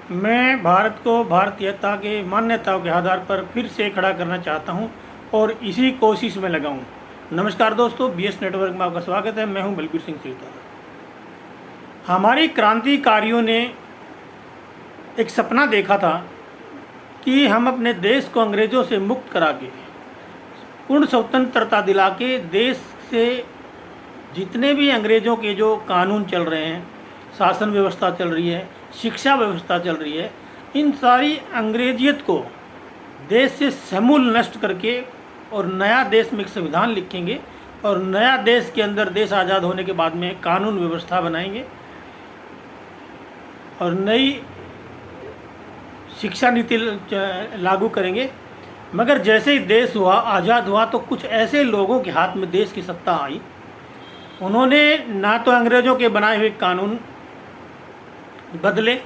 मैं भारत को भारतीयता के मान्यताओं के आधार पर फिर से खड़ा करना चाहता हूं और इसी कोशिश में लगा हूं। नमस्कार दोस्तों, बीएस नेटवर्क में आपका स्वागत है। मैं हूं बलबीर सिंह सीता। हमारे क्रांतिकारियों ने एक सपना देखा था कि हम अपने देश को अंग्रेज़ों से मुक्त करा के पूर्ण स्वतंत्रता दिला के देश से जितने भी अंग्रेज़ों के जो कानून चल रहे हैं, शासन व्यवस्था चल रही है, शिक्षा व्यवस्था चल रही है, इन सारी अंग्रेजियत को देश से समूल नष्ट करके और नया देश में एक संविधान लिखेंगे और नया देश के अंदर देश आज़ाद होने के बाद में कानून व्यवस्था बनाएंगे और नई शिक्षा नीति लागू करेंगे। मगर जैसे ही देश हुआ, आज़ाद हुआ, तो कुछ ऐसे लोगों के हाथ में देश की सत्ता आई, उन्होंने ना तो अंग्रेज़ों के बनाए हुए कानून बदले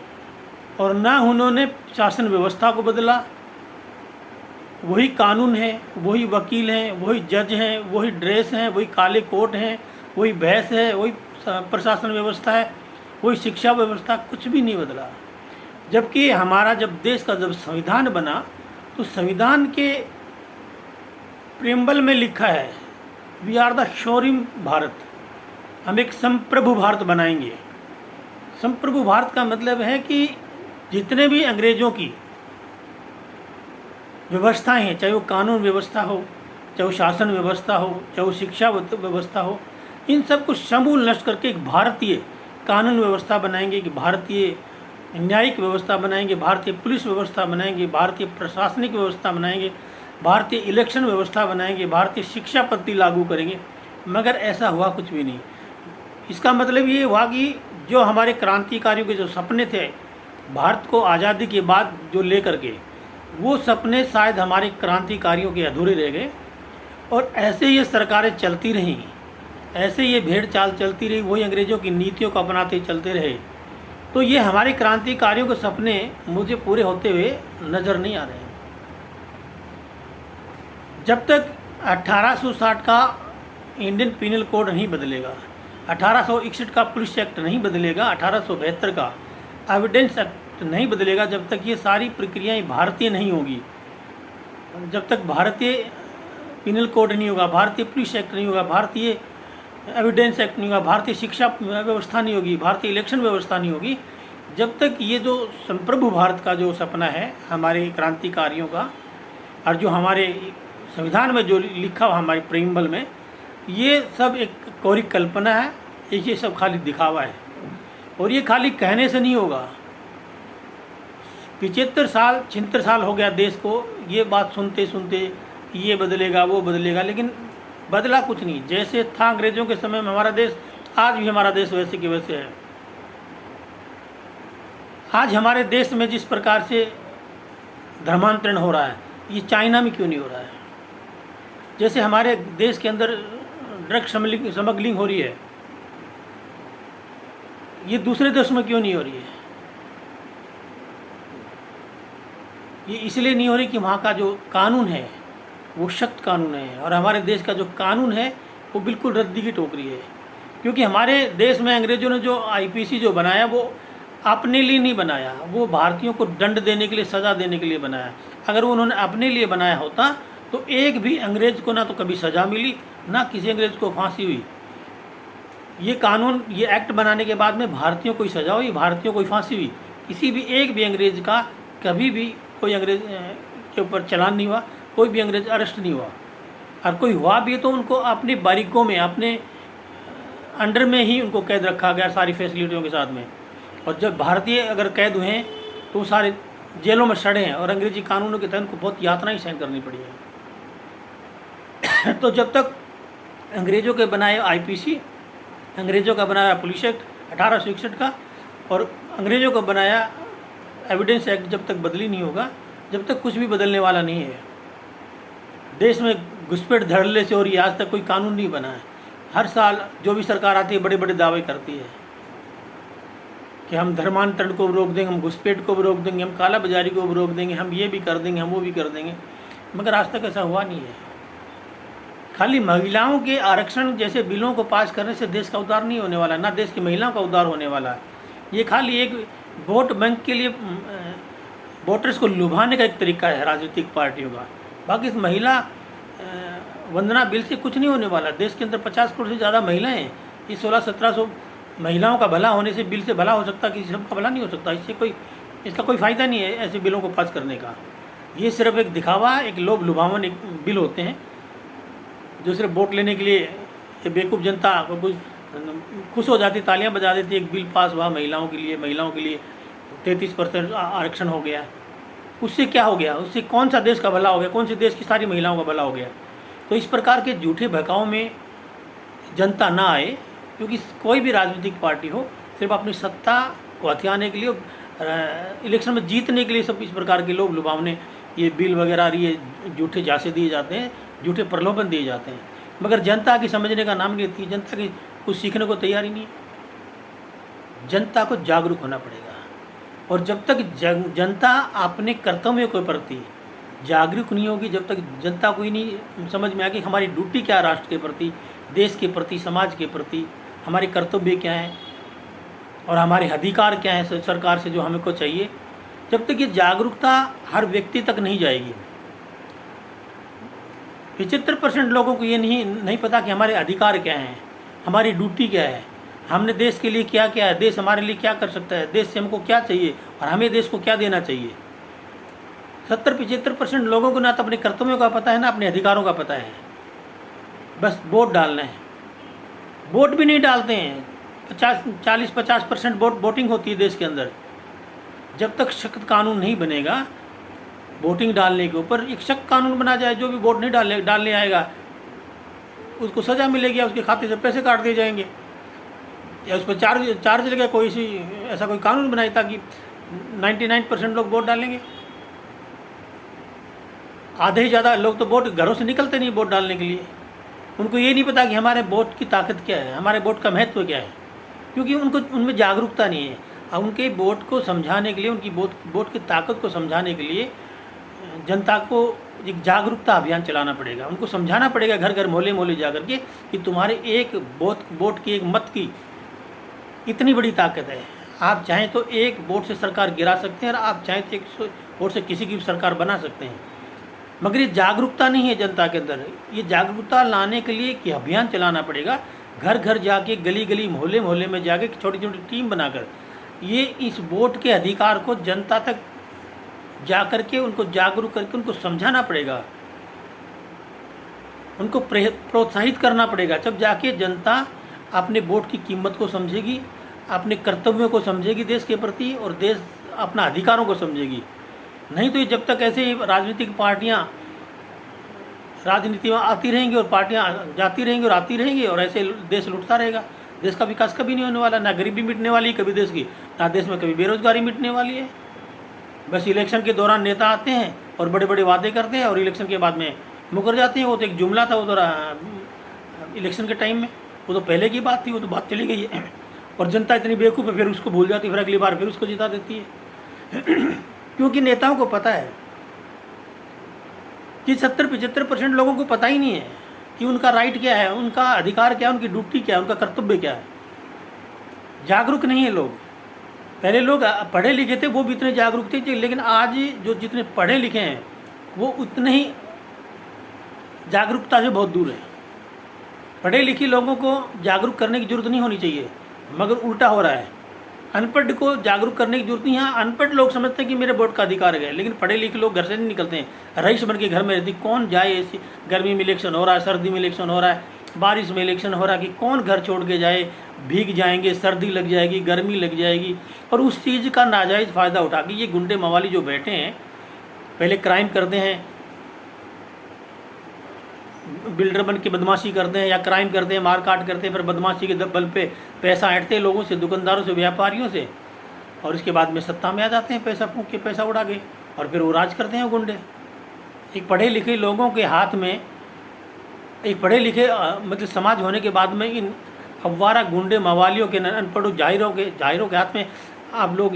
और ना उन्होंने शासन व्यवस्था को बदला। वही कानून है, वही वकील हैं, वही जज हैं, वही ड्रेस हैं, वही काले कोट हैं, वही भैंस है, वही प्रशासन व्यवस्था है, वही शिक्षा व्यवस्था, कुछ भी नहीं बदला। जबकि हमारा जब देश का जब संविधान बना तो संविधान के प्रेम्बल में लिखा है, वी आर द शोरिम भारत, हम एक संप्रभु भारत बनाएंगे। संप्रभु भारत का मतलब है कि जितने भी अंग्रेज़ों की व्यवस्थाएं हैं, चाहे वो कानून व्यवस्था हो, चाहे वो शासन व्यवस्था हो, चाहे वो शिक्षा व्यवस्था हो, इन सब को समूल नष्ट करके एक भारतीय कानून व्यवस्था बनाएंगे, एक भारतीय न्यायिक व्यवस्था बनाएंगे, भारतीय पुलिस व्यवस्था बनाएंगे, भारतीय प्रशासनिक व्यवस्था बनाएंगे, भारतीय इलेक्शन व्यवस्था बनाएंगे, भारतीय शिक्षा पद्धति लागू करेंगे। मगर ऐसा हुआ कुछ भी नहीं। इसका मतलब ये हुआ कि जो हमारे क्रांतिकारियों के जो सपने थे भारत को आज़ादी के बाद जो लेकर के, वो सपने शायद हमारे क्रांतिकारियों के अधूरे रह गए और ऐसे ये सरकारें चलती रहीं, ऐसे ये भेड़ चाल चलती रही, वही अंग्रेज़ों की नीतियों को अपनाते चलते रहे। तो ये हमारे क्रांतिकारियों के सपने मुझे पूरे होते हुए नज़र नहीं आ रहे हैं। जब तक 1860 का इंडियन पीनल कोड नहीं बदलेगा, 1861 का पुलिस एक्ट नहीं बदलेगा, 1872 का एविडेंस एक्ट नहीं बदलेगा, जब तक ये सारी प्रक्रियाएं भारतीय नहीं होगी, जब तक भारतीय पीनल कोड नहीं होगा, भारतीय पुलिस एक्ट नहीं होगा, भारतीय एविडेंस एक्ट नहीं होगा, भारतीय शिक्षा व्यवस्था नहीं होगी, भारतीय इलेक्शन व्यवस्था नहीं होगी, जब तक ये जो संप्रभु भारत का जो सपना है हमारे क्रांतिकारियों का और जो हमारे संविधान में जो लिखा हुआ हमारे प्रेम्बल में, ये सब एक कोरी कल्पना है, ये सब खाली दिखावा है और ये खाली कहने से नहीं होगा। 75 साल हो गया देश को ये बात सुनते सुनते, ये बदलेगा वो बदलेगा, लेकिन बदला कुछ नहीं। जैसे था अंग्रेज़ों के समय में हमारा देश, आज भी हमारा देश वैसे के वैसे है। आज हमारे देश में जिस प्रकार से धर्मांतरण हो रहा है, ये चाइना में क्यों नहीं हो रहा है? जैसे हमारे देश के अंदर ड्रग स्मगलिंग हो रही है, ये दूसरे देशों में क्यों नहीं हो रही है? ये इसलिए नहीं हो रही कि वहाँ का जो कानून है वो सख्त कानून है और हमारे देश का जो कानून है वो बिल्कुल रद्दी की टोकरी है। क्योंकि हमारे देश में अंग्रेज़ों ने जो आईपीसी जो बनाया वो अपने लिए नहीं बनाया, वो भारतीयों को दंड देने के लिए, सज़ा देने के लिए बनाया। अगर उन्होंने अपने लिए बनाया होता तो एक भी अंग्रेज़ को ना तो कभी सज़ा मिली, ना किसी अंग्रेज़ को फांसी हुई। ये कानून, ये एक्ट बनाने के बाद में भारतीयों को ही सज़ा हुई, भारतीयों को ही फांसी हुई। किसी भी एक भी अंग्रेज़ का कभी भी कोई अंग्रेज़ के ऊपर चलान नहीं हुआ, कोई भी अंग्रेज़ अरेस्ट नहीं हुआ, और कोई हुआ भी तो उनको अपनी बारीकों में, अपने अंडर में ही उनको कैद रखा गया सारी फैसिलिटियों के साथ में। और जब भारतीय अगर कैद हुए हैं तो सारे जेलों में सड़े हैं और अंग्रेजी कानूनों के तहत उनको बहुत यातनाएं सहन करनी पड़ी है। तो जब तक अंग्रेज़ों के बनाए आईपीसी, अंग्रेज़ों का बनाया पुलिस एक्ट 1861 का और अंग्रेज़ों का बनाया एविडेंस एक्ट जब तक बदली नहीं होगा, जब तक कुछ भी बदलने वाला नहीं है। देश में घुसपैठ धड़ल्ले से और आज तक कोई कानून नहीं बना है। हर साल जो भी सरकार आती है बड़े बड़े दावे करती है कि हम धर्मांतरण को रोक देंगे, हम घुसपैठ को भी रोक देंगे, हम काला बाजारी को भी रोक देंगे, हम ये भी कर देंगे, हम वो भी कर देंगे, मगर आज तक ऐसा हुआ नहीं है। खाली महिलाओं के आरक्षण जैसे बिलों को पास करने से देश का उद्धार नहीं होने वाला, ना देश की महिलाओं का उद्धार होने वाला है। ये खाली एक वोट बैंक के लिए वोटर्स को लुभाने का एक तरीका है राजनीतिक पार्टियों का। बाकी इस महिला वंदना बिल से कुछ नहीं होने वाला। देश के अंदर 50 करोड़ से ज़्यादा महिलाएं हैं। ये 1600-1700 महिलाओं का भला होने से बिल से भला हो सकता, किसी सबका भला नहीं हो सकता। इसका कोई फ़ायदा नहीं है ऐसे बिलों को पास करने का। ये सिर्फ एक दिखावा, एक लोभ लुभावन एक बिल होते हैं जो सिर्फ वोट लेने के लिए ये बेवकूफ़ जनता को कुछ खुश हो जाती, तालियां बजा देती, एक बिल पास हुआ महिलाओं के लिए 33% आरक्षण हो गया। उससे क्या हो गया? उससे कौन सा देश का भला हो गया? कौन से देश की सारी महिलाओं का भला हो गया? तो इस प्रकार के झूठे बहकाव में जनता ना आए, क्योंकि कोई भी राजनीतिक पार्टी हो सिर्फ अपनी सत्ता को हथियाने के लिए, इलेक्शन में जीतने के लिए सब इस प्रकार के लोग लुभावने ये बिल वगैरह ये झूठे झांसे दिए जाते हैं, झूठे प्रलोभन दिए जाते हैं। मगर जनता की समझने का नाम नहीं लेती, जनता की कुछ सीखने को तैयार ही नहीं है। जनता को जागरूक होना पड़ेगा, और जब तक जनता अपने कर्तव्यों के प्रति जागरूक नहीं होगी, जब तक जनता को ही नहीं समझ में आएगी हमारी ड्यूटी क्या है राष्ट्र के प्रति, देश के प्रति, समाज के प्रति, हमारे कर्तव्य क्या हैं और हमारे अधिकार क्या हैं सरकार से जो हमको चाहिए, जब तक ये जागरूकता हर व्यक्ति तक नहीं जाएगी। 75% लोगों को ये नहीं पता कि हमारे अधिकार क्या हैं, हमारी ड्यूटी क्या है, हमने देश के लिए क्या किया है, देश हमारे लिए क्या कर सकता है, देश से हमको क्या चाहिए और हमें देश को क्या देना चाहिए। 70-75% लोगों को ना तो अपने कर्तव्यों का पता है ना अपने अधिकारों का पता है। बस वोट डालना है, वोट भी नहीं डालते हैं। 40-50% वोटिंग होती है देश के अंदर। जब तक सख्त कानून नहीं बनेगा वोटिंग डालने के ऊपर, एक सख्त कानून बना जाए, जो भी वोट नहीं डालने आएगा उसको सज़ा मिलेगी, उसके खाते से पैसे काट दिए जाएंगे, या उस पर चार्ज लगेगा। ऐसा कोई कानून बनाए ताकि 99% लोग वोट डालेंगे। आधे ही ज़्यादा लोग तो वोट घरों से निकलते नहीं वोट डालने के लिए। उनको ये नहीं पता कि हमारे वोट की ताकत क्या है, हमारे वोट का महत्व क्या है, क्योंकि उनमें जागरूकता नहीं है। अब उनके वोट को समझाने के लिए, उनकी वोट की ताकत को समझाने के लिए जनता को एक जागरूकता अभियान चलाना पड़ेगा। उनको समझाना पड़ेगा घर घर मोहल्ले मोहल्ले जा करके कि तुम्हारे एक वोट की, एक मत की इतनी बड़ी ताकत है। आप चाहें तो एक वोट से सरकार गिरा सकते हैं और आप चाहें तो 100 वोट से किसी की भी सरकार बना सकते हैं। मगर ये जागरूकता नहीं है जनता के अंदर। ये जागरूकता लाने के लिए कि अभियान चलाना पड़ेगा, घर घर जाके, गली गली, मोहल्ले मोहल्ले में जाके छोटी छोटी टीम बनाकर ये इस वोट के अधिकार को जनता तक जा करके उनको जागरूक करके उनको समझाना पड़ेगा, उनको प्रोत्साहित करना पड़ेगा। जब जाके जनता अपने वोट की कीमत को समझेगी, अपने कर्तव्यों को समझेगी देश के प्रति, और देश अपना अधिकारों को समझेगी। नहीं तो ये जब तक ऐसे राजनीतिक पार्टियां राजनीति में आती रहेंगी और पार्टियां जाती रहेंगी और आती रहेंगी और ऐसे देश लुटता रहेगा, देश का विकास कभी नहीं होने वाला। ना गरीबी मिटने वाली कभी देश की, ना देश में कभी बेरोजगारी मिटने वाली है। बस इलेक्शन के दौरान नेता आते हैं और बड़े बड़े वादे करते हैं और इलेक्शन के बाद में मुकर जाते हैं। वो तो एक जुमला था, वो तो इलेक्शन के टाइम में, वो तो पहले की बात थी, वो तो बात चली गई है। और जनता इतनी बेवकूफ़ है, फिर उसको भूल जाती है, फिर अगली बार फिर उसको जिता देती है। क्योंकि नेताओं को पता है कि 70-75% लोगों को पता ही नहीं है कि उनका राइट क्या है, उनका अधिकार क्या है, उनकी ड्यूटी क्या है, उनका कर्तव्य क्या है। जागरूक नहीं है लोग। पहले लोग पढ़े लिखे थे, वो भी इतने जागरूक थे, लेकिन आज जो जितने पढ़े लिखे हैं वो उतने ही जागरूकता से बहुत दूर है। पढ़े लिखे लोगों को जागरूक करने की जरूरत नहीं होनी चाहिए, मगर उल्टा हो रहा है। अनपढ़ को जागरूक करने की जरूरत नहीं है। अनपढ़ लोग समझते हैं कि मेरे वोट का अधिकार है, लेकिन पढ़े लिखे लोग घर से नहीं निकलते हैं, रईस बन के घर में रहती। कौन जाए ऐसी गर्मी में इलेक्शन हो रहा है, सर्दी में इलेक्शन हो रहा है, बारिश में इलेक्शन हो रहा है, कि कौन घर छोड़ के जाए। भीग जाएंगे, सर्दी लग जाएगी, गर्मी लग जाएगी, और उस चीज़ का नाजायज़ फ़ायदा उठा के ये गुंडे मवाली जो बैठे हैं, पहले क्राइम करते हैं, बिल्डर बन के बदमाशी करते हैं या क्राइम करते हैं, मार काट करते हैं, फिर बदमाशी के बल पे पैसा ऐंठते हैं लोगों से, दुकानदारों से, व्यापारियों से, और इसके बाद में सत्ता में आ जाते हैं पैसा फूंक के, पैसा उड़ा के, और फिर वो राज करते हैं गुंडे। एक पढ़े लिखे लोगों के हाथ में, एक पढ़े लिखे मतलब समाज होने के बाद में इन अवारा गुंडे मवालियों के, अनपढ़ जाहिरों के हाथ में आप लोग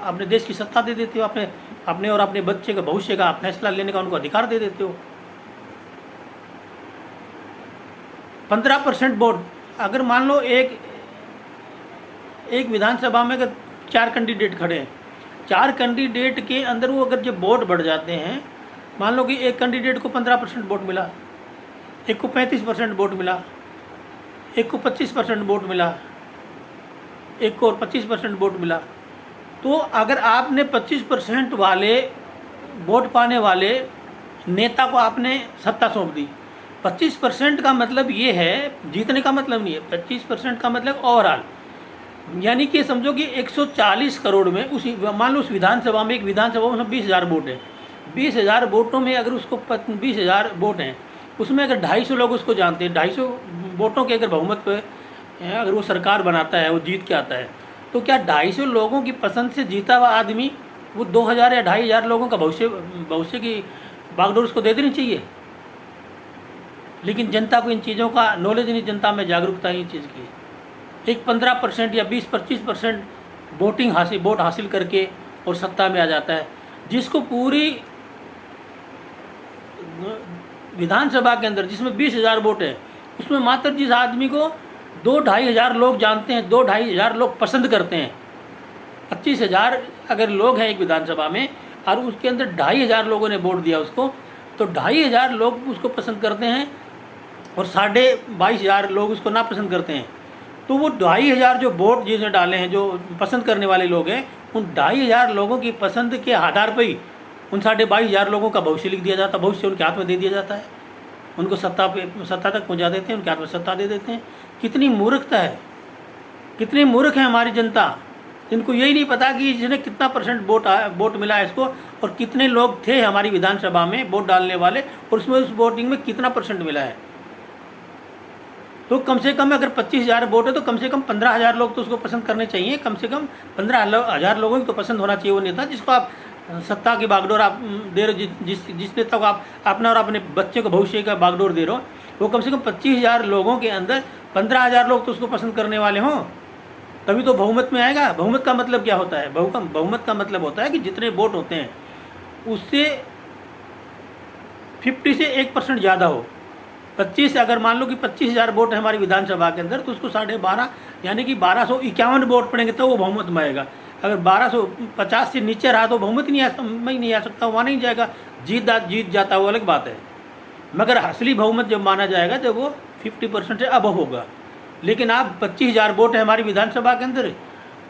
अपने देश की सत्ता दे देते हो, अपने और अपने बच्चे का भविष्य का फैसला लेने का उनको अधिकार दे देते हो। 15% वोट, अगर मान लो एक विधानसभा में अगर 4 कैंडिडेट खड़े हैं, 4 कैंडिडेट के अंदर वो अगर जब वोट बढ़ जाते हैं, मान लो कि एक कैंडिडेट को 15% वोट मिला, एक को 35% वोट मिला, एक को 25% वोट मिला, एक को और 25% वोट मिला, तो अगर आपने 25% वाले वोट पाने वाले नेता को आपने सत्ता सौंप दी, 25% का मतलब ये है, जीतने का मतलब नहीं है, 25% का मतलब ओवरऑल, यानी कि समझो कि 140 करोड़ में उस, मान लो उस विधानसभा में, एक विधानसभा में 20,000 वोट है, 20,000 वोटों में अगर उसको 20,000 वोट हैं, उसमें अगर 250 लोग उसको जानते हैं, 250 वोटों के अगर बहुमत पे अगर वो सरकार बनाता है, वो जीत के आता है, तो क्या 250 लोगों की पसंद से जीता हुआ आदमी वो 2,000 या 2,500 लोगों का भविष्य की बागडोर उसको दे देनी चाहिए? लेकिन जनता को इन चीज़ों का नॉलेज नहीं, जनता में जागरूकता नहीं चीज़ की। एक 15% या 20-25% वोट हासिल करके और सत्ता में आ जाता है, जिसको पूरी विधानसभा के अंदर जिसमें 20,000 वोट है, उसमें मात्र जिस आदमी को 2-2,500 लोग जानते हैं, 2-2,500 लोग पसंद करते हैं, 25,000 अगर लोग हैं एक विधानसभा में और उसके अंदर 2,500 लोगों ने वोट दिया उसको, तो 2,500 लोग उसको पसंद करते हैं और 22,500 लोग उसको ना पसंद करते हैं। तो वो 2,500 जो वोट जिसने डाले हैं, जो पसंद करने वाले लोग हैं, उन 2,500 लोगों की पसंद के आधार पर ही उन 22,500 लोगों का भविष्य लिख दिया जाता है, भविष्य उनके हाथ में दे दिया जाता है, उनको सत्ता तक पहुंचा देते हैं, उनके हाथ में सत्ता दे देते हैं। कितनी मूर्खता है, कितनी मूर्ख है हमारी जनता। इनको यही नहीं पता कि इसने कितना % वोट मिला है इसको, और कितने लोग थे हमारी विधानसभा में वोट डालने वाले, और उसमें उस वोटिंग में कितना % मिला है। तो कम से कम अगर 25,000 वोट है तो कम से कम 15,000 लोग तो उसको पसंद करने चाहिए, कम से कम 15,000 लोगों की तो पसंद होना चाहिए वो नेता जिसको आप सत्ता की बागडोर आप दे रहे हो, जिस नेता को आप अपना और अपने बच्चे को भविष्य का बागडोर दे रहे हो, वो कम से कम 25,000 लोगों के अंदर 15,000 लोग तो उसको पसंद करने वाले हों, तभी तो बहुमत में आएगा। बहुमत का मतलब क्या होता है? बहुमत का मतलब होता है कि जितने वोट होते हैं उससे 50 से 1% ज़्यादा हो। 25 अगर मान लो कि 25,000 वोट है हमारी विधानसभा के अंदर, तो उसको 12.5 यानी कि 1251 वोट पड़ेंगे तो वो बहुमत में आएगा। अगर 1250 से नीचे रहा तो बहुमत नहीं आ सकता, वहाँ नहीं जाएगा। जीत जाता वो अलग बात है, मगर असली बहुमत जब माना जाएगा जब वो 50% से अब होगा। लेकिन आप 25,000 वोट है हमारी विधानसभा के अंदर,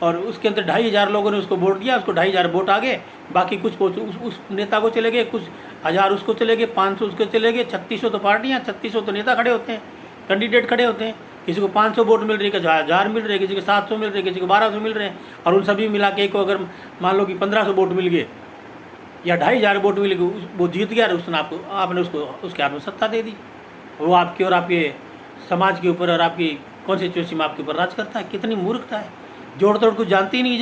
और उसके अंदर 2,500 लोगों ने उसको वोट दिया, उसको 2,500 वोट आ गए, बाकी कुछ उस नेता को चले गए, कुछ 1,000 उसको चले गए, 500 उसको चले गए, 3600 तो पार्टियाँ, 3600 तो नेता खड़े होते हैं, कैंडिडेट खड़े होते हैं। किसी को 500 वोट मिल रही है, किसी को 1,000 मिल रहे हैं, किसी को 700 मिल रहे हैं, किसी को 1,200 मिल रहे हैं, और उन सभी मिला के को अगर मान लो कि 1,500 वोट मिल गए या 2,500 वोट मिल गए, वो जीत गया, उसने आपने उसको उसके हाथ में सत्ता दे दी। वो आपके और आपके समाज के ऊपर और आपकी कॉन्स्टिट्यूंसी में आपके ऊपर राज करता है। कितनी मूर्खता है, जोड़ तोड़ को जानती ही नहीं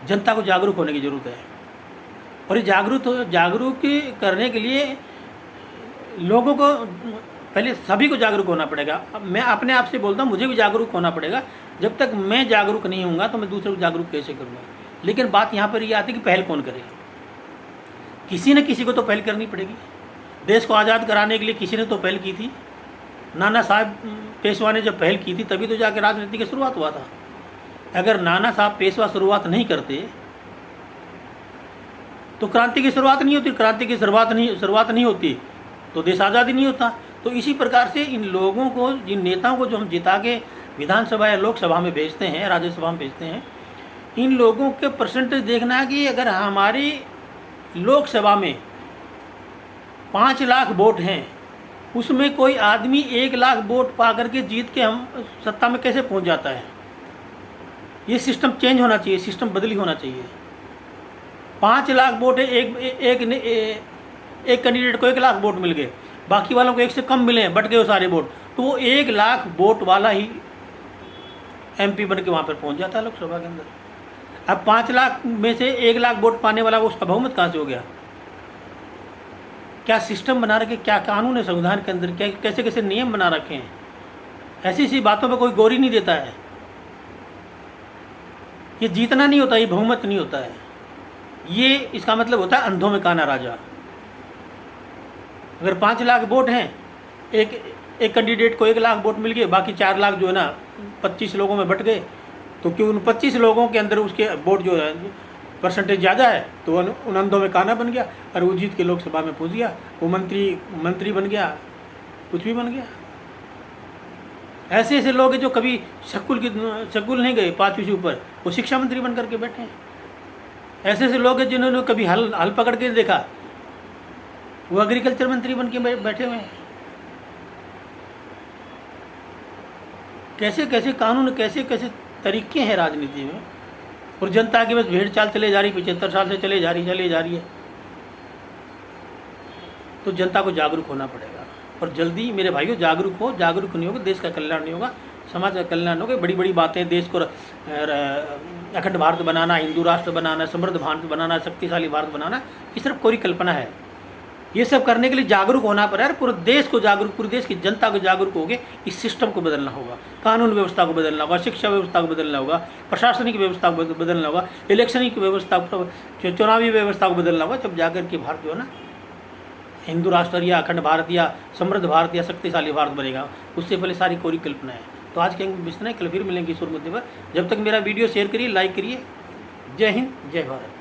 जनता को जागरूक होने की ज़रूरत है। और ये जागरूक करने के लिए लोगों को पहले सभी को जागरूक होना पड़ेगा। अब मैं अपने आप से बोलता हूँ, मुझे भी जागरूक होना पड़ेगा। जब तक मैं जागरूक नहीं होऊंगा तो मैं दूसरे को जागरूक कैसे करूँगा? लेकिन बात यहाँ पर ये आती है कि पहल कौन करे। किसी न किसी को तो पहल करनी पड़ेगी। देश को आज़ाद कराने के लिए किसी ने तो पहल की थी। नाना साहब पेशवा ने जब पहल की थी तभी तो जाके राजनीति की शुरुआत हुआ था। अगर नाना साहब पेशवा शुरुआत नहीं करते तो क्रांति की शुरुआत नहीं होती। क्रांति की शुरुआत नहीं होती तो देश आज़ाद ही नहीं होता। तो इसी प्रकार से इन लोगों को, जिन नेताओं को जो हम जिता के विधानसभा या लोकसभा में भेजते हैं, राज्यसभा में भेजते हैं, इन लोगों के परसेंटेज देखना है कि अगर हमारी लोकसभा में 5 लाख वोट हैं, उसमें कोई आदमी 1 लाख वोट पा करके जीत के हम सत्ता में कैसे पहुंच जाता है। ये सिस्टम चेंज होना चाहिए, सिस्टम बदली होना चाहिए। 5 लाख वोट है, एक कैंडिडेट को 1 लाख वोट मिल गए, बाकी वालों को 1 से कम मिले, बट गए वो सारे वोट, तो वो 1 लाख वोट वाला ही MP बन के वहाँ पर पहुँच जाता है लोकसभा के अंदर। अब 5 लाख में से 1 लाख वोट पाने वाला वो उसका बहुमत कहाँ से हो गया? क्या सिस्टम बना रखे, क्या कानून है संविधान के अंदर, क्या कैसे कैसे नियम बना रखे हैं। ऐसी सी बातों पर कोई गौर ही नहीं देता है। ये जीतना नहीं होता, ये बहुमत नहीं होता है। ये इसका मतलब होता है अंधों में काना राजा। अगर 5 लाख वोट हैं, एक कैंडिडेट को 1 लाख वोट मिल गए, बाकी 4 लाख जो है ना 25 लोगों में बट गए, तो क्यों उन 25 लोगों के अंदर उसके वोट जो है परसेंटेज ज़्यादा है, तो उन अंधों में काना बन गया और वो जीत के लोकसभा में पहुँच गया, वो मंत्री बन गया, कुछ भी बन गया। ऐसे ऐसे लोग हैं जो कभी स्कूल नहीं गए 5वीं से ऊपर, वो शिक्षा मंत्री बन करके बैठे हैं। ऐसे ऐसे लोग हैं जिन्होंने कभी हल पकड़ के देखा, वो एग्रीकल्चर मंत्री बन के बैठे हुए हैं। कैसे कैसे कानून, कैसे कैसे तरीके हैं राजनीति में, और जनता की बस भेड़ चाल चले जा रही, 75 साल से चले जा रही है। तो जनता को जागरूक होना पड़ेगा, और जल्दी मेरे भाइयों जागरूक हो। जागरूक नहीं होगा देश का कल्याण नहीं होगा, समाज का कल्याण होगा। बड़ी बड़ी बातें, देश को अखंड भारत बनाना, हिंदू राष्ट्र बनाना, समृद्ध भारत बनाना, शक्तिशाली भारत बनाना, ये सिर्फ कोरी कल्पना है। ये सब करने के लिए जागरूक होना पड़ेगा, पूरे देश को जागरूक, पूरे देश की जनता को जागरूक होगे। इस सिस्टम को बदलना होगा, कानून व्यवस्था को बदलना होगा, शिक्षा व्यवस्था को बदलना होगा, प्रशासनिक व्यवस्था को बदलना होगा, इलेक्शनिक व्यवस्था, चुनावी व्यवस्था को बदलना होगा। जब जाकर के भारत जो है ना हिंदू राष्ट्र या अखंड भारत या समृद्ध भारत या शक्तिशाली भारत बनेगा। उससे पहले सारी कोरी कल्पना है। तो आज के विषय कल फिर मिलेंगे इस मुद्दे पर। जब तक मेरा वीडियो शेयर करिए, लाइक करिए। जय हिंद, जय भारत।